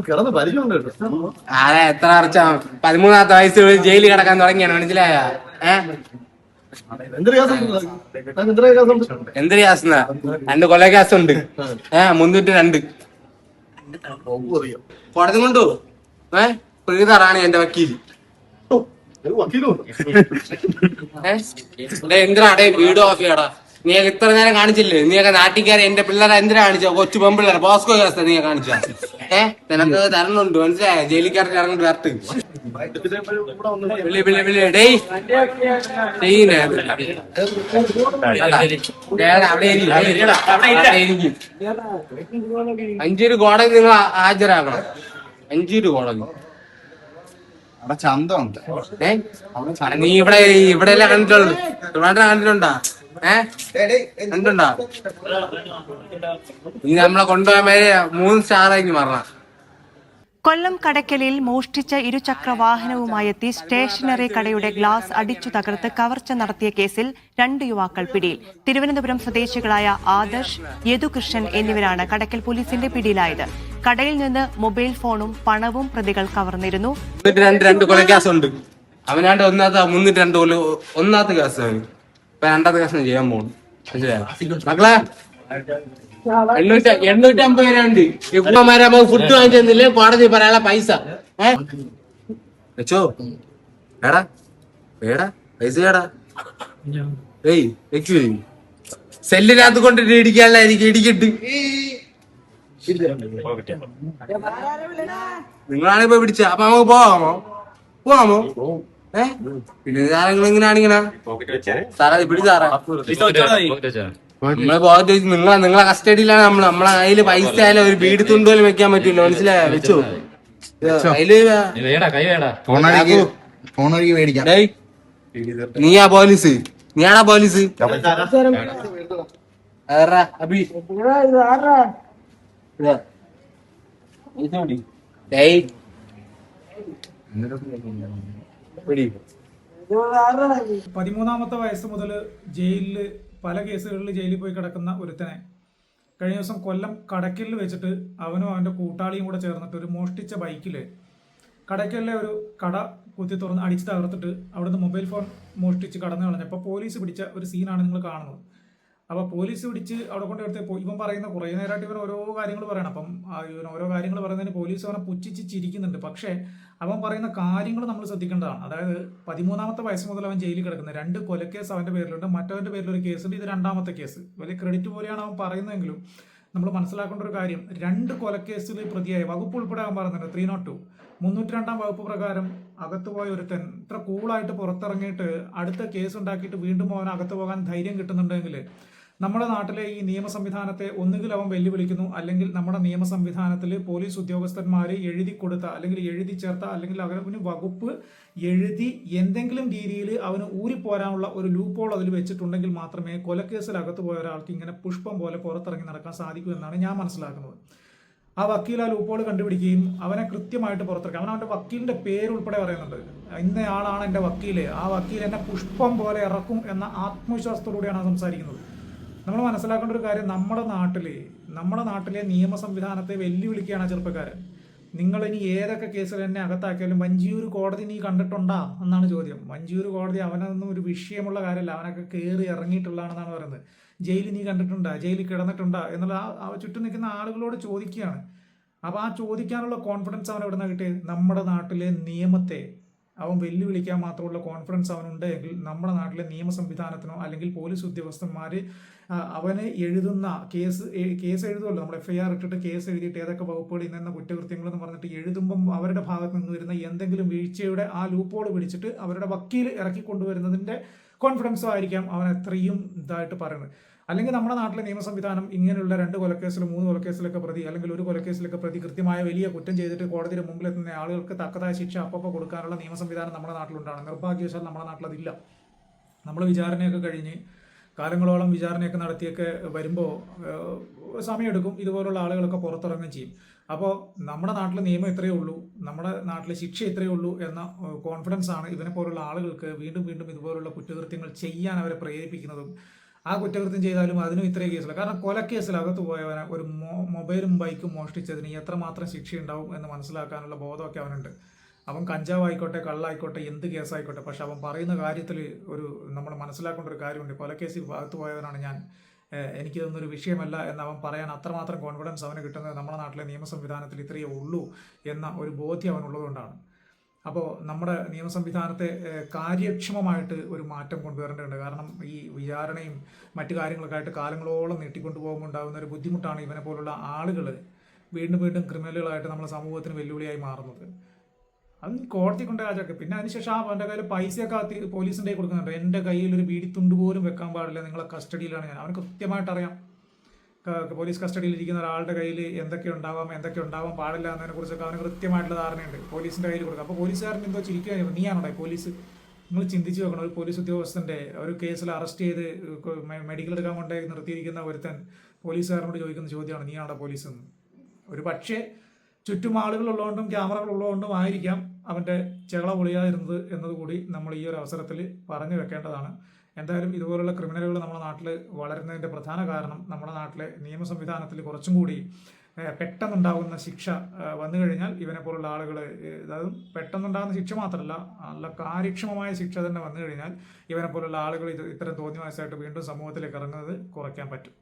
കിടന്ന് പരിചയമുണ്ട്. അതെ, എത്ര വർഷം 13ാമത്തെ വയസ്സിൽ ജയിലിൽ കിടക്കാൻ തുടങ്ങിയാണ്, മനസ്സിലായ? എന്തൊരു ഗ്യാസ്? 2 കൊല ഗ്യാസ് ഉണ്ട്. 302 കോടതി കൊണ്ടു. പ്രീതറാണ് എന്റെ വക്കീല്. എന്തിനാടേ വീട് ഓഫ് ചെയ്യടാ? നീയൊക്കെ ഇത്ര നേരം കാണിച്ചില്ലേ? നീയൊക്കെ നാട്ടിക്കാരെ എന്റെ പിള്ളേരെ എന്തിനാ കാണിച്ചോ? കൊച്ചു പെമ്പിള്ളേരെ ബോസ്കോ കേസ് നീ കാണിച്ചോ? നിനക്ക് തരണുണ്ട്, മനസ്സിലായ? ജയിലിക്കാർക്ക് ഇറങ്ങിട്ട് വരട്ട്. അഞ്ചൂര് കോടതി നിങ്ങൾ ഹാജരാക്കണം. 5 കോടതി. നീ ഇവിടെ എല്ലാം കണ്ടിട്ടുള്ളു. കണ്ടിട്ടുണ്ടാ? കണ്ടിട്ടുണ്ടാ? നീ നമ്മളെ കൊണ്ടുപോയ മേലെ 3 സ്റ്റാറായി മറന്ന. കൊല്ലം കടയ്ക്കലിൽ മോഷ്ടിച്ച ഇരുചക്ര വാഹനവുമായെത്തി സ്റ്റേഷനറി കടയുടെ ഗ്ലാസ് അടിച്ചു തകർത്ത് കവർച്ച നടത്തിയ കേസിൽ 2 യുവാക്കൾ പിടിയിൽ. തിരുവനന്തപുരം സ്വദേശികളായ ആദർശ്, യദുകൃഷ്ണൻ എന്നിവരാണ് കടയ്ക്കൽ പോലീസിന്റെ പിടിയിലായത്. കടയിൽ നിന്ന് മൊബൈൽ ഫോണും പണവും പ്രതികൾ കവർന്നിരുന്നു. 2 കൊല ഗ്യാസ് ഉണ്ട്. അവനാണ്ട് 102 ഗ്യാസ്. ഇപ്പൊ 2ാമത്തെ ഗ്യാസ് ചെയ്യാൻ പോകും. മക്കളെ 850 രൂപ ഇപ്പമാരെ നമുക്ക് ഫുഡ് വാങ്ങിച്ചെന്നില്ലേ കോടതി പറയാനുള്ള പൈസ. വെച്ചോ ഏടാ പൈസ ഏടാ? വെക്കൂ. സെല്ലിനകത്ത് കൊണ്ടിട്ട് ഇടിക്കാനുള്ള എനിക്ക് ഇടിക്കിട്ട്. നിങ്ങളാണ് ഇപ്പൊ പിടിച്ച. അപ്പൊ നമുക്ക് പോവാമോ? പിന്നെ സാറങ്ങൾ എങ്ങനെയാണിങ്ങനെ സാറാ പിടി സാറാ? നമ്മളെ പോകത്ത് വെച്ച് നിങ്ങളെ കസ്റ്റഡിയിലാണ്. നമ്മളെ കയ്യില് പൈസ ആയാലും ഒരു ബീഡി തുണ്ട് പോലും വെക്കാൻ പറ്റൂല, മനസ്സിലായോ? വെച്ചോ നീയാ പോലീസ്? നീയാണാ പോലീസ്? അബി 13ാമത്തെ വയസ്സ് മുതൽ ജയിലില് പല കേസുകളിൽ ജയിലിൽ പോയി കിടക്കുന്ന ഒരുത്തനെ കഴിഞ്ഞ ദിവസം കൊല്ലം കടയ്ക്കലിൽ വെച്ചിട്ട് അവനും അവൻ്റെ കൂട്ടാളിയും കൂടെ ചേർന്നിട്ട് ഒരു മോഷ്ടിച്ച ബൈക്കില് കടയ്ക്കലിലെ ഒരു കട കുത്തി തുറന്ന് അടിച്ച് തകർത്തിട്ട് അവിടുന്ന് മൊബൈൽ ഫോൺ മോഷ്ടിച്ച് കടന്നു കളഞ്ഞപ്പോൾ പോലീസ് പിടിച്ച ഒരു സീനാണ് നിങ്ങൾ കാണുന്നത്. അപ്പോൾ പോലീസ് പിടിച്ച് അവിടെ കൊണ്ടെടുത്ത് ഇവൻ പറയുന്ന കുറേ നേരമായിട്ട് ഇവൻ ഓരോ കാര്യങ്ങൾ പറയണം. അപ്പം ഇവൻ ഓരോ കാര്യങ്ങൾ പറയുന്നതിന് പോലീസ് അവനെ പുച്ഛിച്ച് ചിരിക്കുന്നുണ്ട്. പക്ഷേ അവൻ പറയുന്ന കാര്യങ്ങൾ നമ്മൾ ശ്രദ്ധിക്കേണ്ടതാണ്. അതായത് 13ാമത്തെ വയസ്സ് മുതൽ അവൻ ജയിലിൽ കിടക്കുന്നത്. 2 കൊലക്കേസ് അവൻ്റെ പേരിലുണ്ട്, മറ്റവൻ്റെ പേരിലൊരു കേസുണ്ട്. ഇത് 2ാമത്തെ കേസ്. വലിയ ക്രെഡിറ്റ് പോലെയാണ് അവൻ പറയുന്നതെങ്കിലും നമ്മൾ മനസ്സിലാക്കേണ്ട ഒരു കാര്യം, 2 കൊലക്കേസിൽ പ്രതിയായ വകുപ്പ് ഉൾപ്പെടെ അവൻ പറയുന്നുണ്ട്. 302 302 വകുപ്പ് പ്രകാരം അകത്ത് പോയ ഒരുത്തൻ ഇത്ര കൂളായിട്ട് പുറത്തിറങ്ങിയിട്ട് അടുത്ത കേസ് ഉണ്ടാക്കിയിട്ട് വീണ്ടും അവൻ അകത്ത് പോകാൻ ധൈര്യം കിട്ടുന്നുണ്ടെങ്കിൽ നമ്മുടെ നാട്ടിലെ ഈ നിയമ സംവിധാനത്തെ ഒന്നുകിൽ അവൻ വെല്ലുവിളിക്കുന്നു, അല്ലെങ്കിൽ നമ്മുടെ നിയമ സംവിധാനത്തിൽ പോലീസ് ഉദ്യോഗസ്ഥന്മാർ എഴുതി കൊടുത്ത അല്ലെങ്കിൽ എഴുതി ചേർത്ത അല്ലെങ്കിൽ അവന് വകുപ്പ് എഴുതി എന്തെങ്കിലും രീതിയിൽ അവന് ഊരിപ്പോരാനുള്ള ഒരു ലൂപ്പോൾ അതിൽ വെച്ചിട്ടുണ്ടെങ്കിൽ മാത്രമേ കൊലക്കേസിൽ അകത്ത് പോയ ഒരാൾക്ക് ഇങ്ങനെ പുഷ്പം പോലെ പുറത്തിറങ്ങി നടക്കാൻ സാധിക്കൂ എന്നാണ് ഞാൻ മനസ്സിലാക്കുന്നത്. ആ വക്കീൽ ആ ലൂപ്പോൾ കണ്ടുപിടിക്കുകയും അവനെ കൃത്യമായിട്ട് പുറത്തിറക്കും. അവൻ്റെ വക്കീലിൻ്റെ പേരുൾപ്പെടെ പറയുന്നുണ്ട്. ഇന്നയാളാണ് എൻ്റെ വക്കീല്, ആ വക്കീൽ എന്നെ പുഷ്പം പോലെ ഇറക്കും എന്ന ആത്മവിശ്വാസത്തോടുകൂടിയാണ് സംസാരിക്കുന്നത്. നമ്മൾ മനസ്സിലാക്കേണ്ട ഒരു കാര്യം, നമ്മുടെ നാട്ടിലെ നിയമ സംവിധാനത്തെ വെല്ലുവിളിക്കുകയാണ് ചെറുപ്പക്കാരൻ. നിങ്ങൾ ഇനി ഏതൊക്കെ കേസിൽ എന്നെ അകത്താക്കിയാലും വഞ്ചിയൂർ കോടതി നീ കണ്ടിട്ടുണ്ടാ എന്നാണ് ചോദ്യം. വഞ്ചിയൂർ കോടതി അവനൊന്നും ഒരു വിഷയമുള്ള കാര്യമല്ല, അവനൊക്കെ കയറി ഇറങ്ങിയിട്ടുള്ളതാണെന്നാണ് പറയുന്നത്. ജയിലിൽ നീ കണ്ടിട്ടുണ്ടാ, ജയിലിൽ കിടന്നിട്ടുണ്ടാ എന്നുള്ള ചുറ്റും നിൽക്കുന്ന ആളുകളോട് ചോദിക്കുകയാണ്. അപ്പോൾ ആ ചോദിക്കാനുള്ള കോൺഫിഡൻസ് അവൻ എവിടെ നിന്നാണ് കിട്ടിയത്? നമ്മുടെ നാട്ടിലെ നിയമത്തെ അവൻ വെല്ലുവിളിക്കാൻ മാത്രമുള്ള കോൺഫിഡൻസ് അവനുണ്ടെങ്കിൽ നമ്മുടെ നാട്ടിലെ നിയമ സംവിധാനത്തിനോ അല്ലെങ്കിൽ പോലീസ് ഉദ്യോഗസ്ഥന്മാർ അവന് എഴുതുന്ന കേസ് എഴുതുമല്ലോ, നമ്മൾ FIR ഇട്ടിട്ട് കേസ് എഴുതിയിട്ട് ഏതൊക്കെ വകുപ്പുകൾ ഇന്ന കുറ്റകൃത്യങ്ങളെന്ന് പറഞ്ഞിട്ട് എഴുതുമ്പം അവരുടെ ഭാഗത്ത് നിന്ന് വരുന്ന എന്തെങ്കിലും വീഴ്ചയുടെ ആ ലൂപ്പോൾ പിടിച്ചിട്ട് അവരുടെ വക്കീൽ ഇറക്കിക്കൊണ്ടുവരുന്നതിൻ്റെ കോൺഫിഡൻസോ ആയിരിക്കാം അവൻ എത്രയും ഇതായിട്ട് പറയുന്നത്. അല്ലെങ്കിൽ നമ്മുടെ നാട്ടിലെ നിയമ സംവിധാനം ഇങ്ങനെയുള്ള 2 കൊലക്കേസിലും 3 കൊലക്കേസിലൊക്കെ പ്രതി അല്ലെങ്കിൽ ഒരു കൊലക്കേസിലൊക്കെ പ്രതി കൃത്യമായ വലിയ കുറ്റം ചെയ്തിട്ട് കോടതിയുടെ മുമ്പിലെത്തുന്ന ആളുകൾക്ക് തക്കതായ ശിക്ഷ അപ്പോൾ കൊടുക്കാനുള്ള നിയമ സംവിധാനം നമ്മുടെ നാട്ടിലുണ്ടാണ്. നിർഭാഗ്യവശാൽ നമ്മുടെ നാട്ടിലതില്ല. നമ്മൾ വിചാരണയൊക്കെ കഴിഞ്ഞ് കാലങ്ങളോളം വിചാരണയൊക്കെ നടത്തിയൊക്കെ വരുമ്പോൾ സമയമെടുക്കും, ഇതുപോലുള്ള ആളുകളൊക്കെ പുറത്തിറങ്ങുകയും ചെയ്യും. അപ്പോൾ നമ്മുടെ നാട്ടിലെ നിയമം ഇത്രയേ ഉള്ളൂ, നമ്മുടെ നാട്ടിലെ ശിക്ഷ ഇത്രയേ ഉള്ളൂ എന്ന കോൺഫിഡൻസ് ആണ് ഇവനെ പോലുള്ള ആളുകൾക്ക് വീണ്ടും വീണ്ടും ഇതുപോലുള്ള കുറ്റകൃത്യങ്ങൾ ചെയ്യാൻ അവരെ പ്രേരിപ്പിക്കുന്നതും ആ കുറ്റകൃത്യം ചെയ്താലും അതിനും ഇത്രയും കേസില്ല. കാരണം കൊലക്കേസിൽ അകത്ത് പോയവന് ഒരു മൊബൈലും ബൈക്കും മോഷ്ടിച്ചതിന് എത്രമാത്രം ശിക്ഷയുണ്ടാവും എന്ന് മനസ്സിലാക്കാനുള്ള ബോധമൊക്കെ അവനുണ്ട്. അവൻ കഞ്ചാവായിക്കോട്ടെ, കള്ളായിക്കോട്ടെ, എന്ത് കേസായിക്കോട്ടെ, പക്ഷെ അവൻ പറയുന്ന കാര്യത്തിൽ ഒരു നമ്മൾ മനസ്സിലാക്കേണ്ട ഒരു കാര്യമുണ്ട്. കൊലക്കേസിൽ അകത്ത് പോയവനാണ് ഞാൻ, എനിക്കിതൊന്നൊരു വിഷയമല്ല എന്ന് അവൻ പറയാൻ അത്രമാത്രം കോൺഫിഡൻസ് അവന് കിട്ടുന്നത് നമ്മുടെ നാട്ടിലെ നിയമ സംവിധാനത്തിൽ ഇത്രയേ ഉള്ളൂ എന്ന ഒരു ബോധ്യം അവനുള്ളതുകൊണ്ടാണ്. അപ്പോൾ നമ്മുടെ നിയമ സംവിധാനത്തെ കാര്യക്ഷമമായിട്ട് ഒരു മാറ്റം കൊണ്ടുവരേണ്ടതുണ്ട്. കാരണം ഈ വിചാരണയും മറ്റു കാര്യങ്ങളൊക്കെ ആയിട്ട് കാലങ്ങളോളം നീട്ടിക്കൊണ്ടു പോകുമ്പോൾ ഉണ്ടാകുന്ന ഒരു ബുദ്ധിമുട്ടാണ് ഇവനെ പോലുള്ള ആളുകൾ വീണ്ടും വീണ്ടും ക്രിമിനലുകളായിട്ട് നമ്മുടെ സമൂഹത്തിന് വെല്ലുവിളിയായി മാറുന്നത്. അത് കോടതി കൊണ്ട് ആചാക്കെ. പിന്നെ അതിനുശേഷം അവൻ്റെ കയ്യിൽ പൈസയൊക്കെ പോലീസിൻ്റെ കൊടുക്കുന്നുണ്ട്. എൻ്റെ കയ്യിൽ ഒരു ബീഡിത്തുണ്ട് പോലും വെക്കാൻ പാടില്ല, നിങ്ങളെ കസ്റ്റഡിയിലാണ് ഞാൻ. അവന് കൃത്യമായിട്ട് അറിയാം പോലീസ് കസ്റ്റഡിയിൽ ഇരിക്കുന്ന ഒരാളുടെ കയ്യിൽ എന്തൊക്കെ ഉണ്ടാവാൻ പാടില്ല എന്നതിനെ കുറിച്ചൊക്കെ അവന് കൃത്യമായിട്ടുള്ള ധാരണയുണ്ട്. പോലീസിൻ്റെ കയ്യിൽ കൊടുക്കുക. അപ്പോൾ പോലീസുകാരൻ എന്തോ ചിരിക്കുക, നീയാണോ പോലീസ്? നിങ്ങൾ ചിന്തിച്ച് നോക്കണം, ഒരു പോലീസ് ഉദ്യോഗസ്ഥൻ്റെ ഒരു കേസിൽ അറസ്റ്റ് ചെയ്ത് മെഡിക്കൽ എടുക്കാൻ കൊണ്ടേ നിർത്തിയിരിക്കുന്ന ഒരുത്തൻ പോലീസുകാരനോട് ചോദിക്കുന്ന ചോദ്യമാണ് നീയാണോ പോലീസ് എന്ന്. ഒരു പക്ഷേ ചുറ്റും ആളുകളുള്ളതുകൊണ്ടും ക്യാമറകൾ ഉള്ളതുകൊണ്ടും ആയിരിക്കാം അവൻ്റെ ചെകള പൊളിയായിരുന്നത് എന്നതുകൂടി നമ്മൾ ഈ ഒരു അവസരത്തിൽ പറഞ്ഞു വെക്കേണ്ടതാണ്. എന്തായാലും ഇതുപോലുള്ള ക്രിമിനലുകൾ നമ്മുടെ നാട്ടിൽ വളരുന്നതിൻ്റെ പ്രധാന കാരണം നമ്മുടെ നാട്ടിലെ നിയമ സംവിധാനത്തിൽ കുറച്ചും കൂടി പെട്ടെന്നുണ്ടാകുന്ന ശിക്ഷ വന്നു കഴിഞ്ഞാൽ ഇവനെ പോലുള്ള ആളുകൾ, അതായത് പെട്ടെന്നുണ്ടാകുന്ന ശിക്ഷ മാത്രമല്ല, നല്ല കാര്യക്ഷമമായ ശിക്ഷ തന്നെ വന്നു കഴിഞ്ഞാൽ ഇവനെ പോലുള്ള ആളുകൾ ഇത്തരം തോന്നിവാസമായിട്ട് വീണ്ടും സമൂഹത്തിലേക്ക് ഇറങ്ങുന്നത് കുറയ്ക്കാൻ പറ്റും.